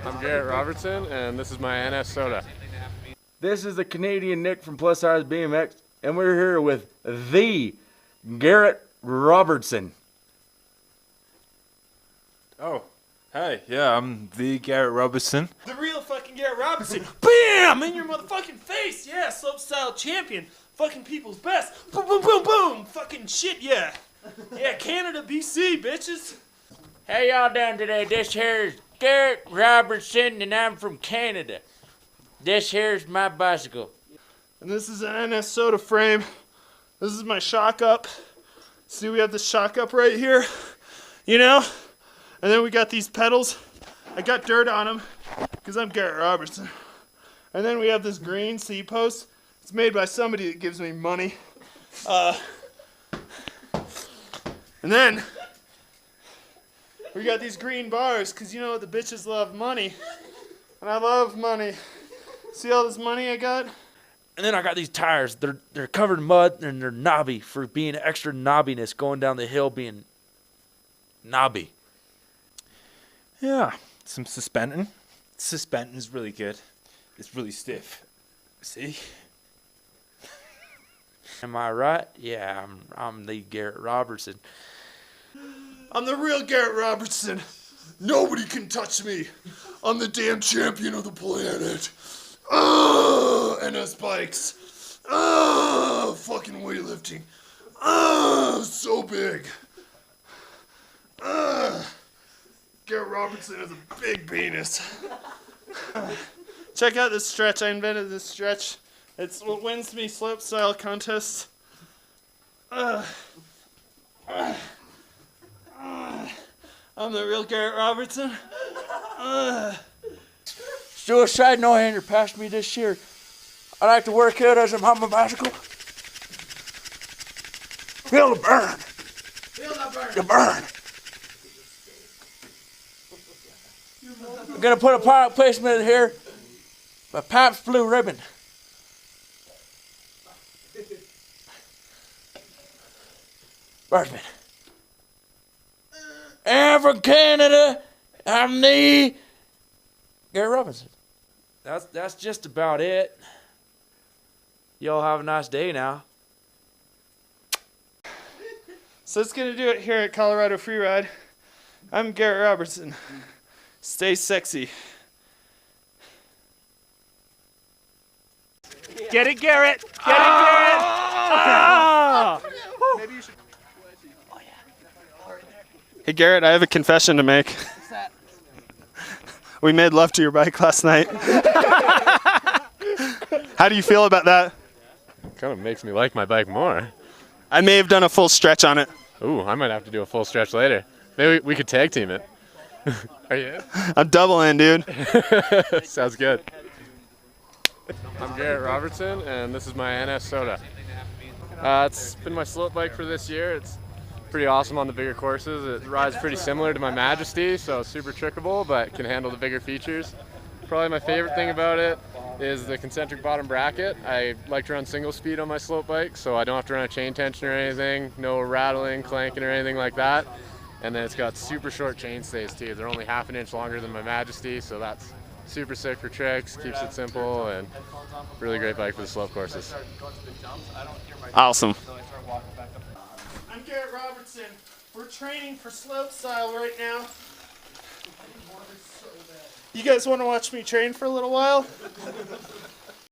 I'm Garrett Robertson, and this is my NS soda. This is the Canadian Nick from PSBMX, and we're here with the Garrett Robertson. Oh, hey, yeah, I'm the Garrett Robertson. The real fucking Garrett Robertson. BAM! In your motherfucking face! Yeah, slopestyle champion. Fucking people's best. Boom, boom, boom, boom! Fucking shit, yeah. Yeah, Canada, BC, bitches. How y'all doing today? This here's Garrett Robertson, and I'm from Canada. This here's my bicycle. And this is an NS soda frame. This is my shock up. See, we have the shock up right here. You know? And then we got these pedals. I got dirt on them because I'm Garrett Robertson. And then we have this green seat post. It's made by somebody that gives me money. And then we got these green bars because you know what, the bitches love money. And I love money. See all this money I got? And then I got these tires. They're covered in mud and they're knobby for being extra knobbiness going down the hill being knobby. Yeah, some suspension. Suspension is really good. It's really stiff. See? Am I right? Yeah, I'm the Garrett Robertson. I'm the real Garrett Robertson. Nobody can touch me. I'm the damn champion of the planet. NS bikes. Fucking weightlifting. So big. Garrett Robertson has a big penis. Check out this stretch. I invented this stretch. It's what wins me slope style contests. I'm the real Garrett Robertson. Suicide no-hander passed me this year. I like to work out as I'm on my bicycle. Feel the burn. Feel the burn. The burn. I'm gonna put a product placement in here. A Pabst Blue Ribbon. Bartman. And from Canada, I'm the Garrett Robinson. That's just about it. Y'all have a nice day now. So it's gonna do it here at Colorado Freeride. I'm Garrett Robertson. Stay sexy. Get it, Garrett! Get it, Garrett! Ah! Maybe you should. Hey, Garrett, I have a confession to make. What's that? We made love to your bike last night. How do you feel about that? Kind of makes me like my bike more. I may have done a full stretch on it. Ooh, I might have to do a full stretch later. Maybe we could tag team it. Are you? I'm double in, dude. Sounds good. I'm Garrett Robertson, and this is my NS soda. It's been my slope bike for this year. It's pretty awesome on the bigger courses. It rides pretty similar to my Majesty, so super trickable, but can handle the bigger features. Probably my favorite thing about it is the concentric bottom bracket. I like to run single speed on my slope bike, so I don't have to run a chain tension or anything, no rattling, clanking or anything like that. And then it's got super short chain stays too. They're only half an inch longer than my Majesty, so that's super sick for tricks, keeps it simple, and really great bike for the slope courses. Awesome. I'm Garrett Robertson. We're training for slope style right now. You guys want to watch me train for a little while?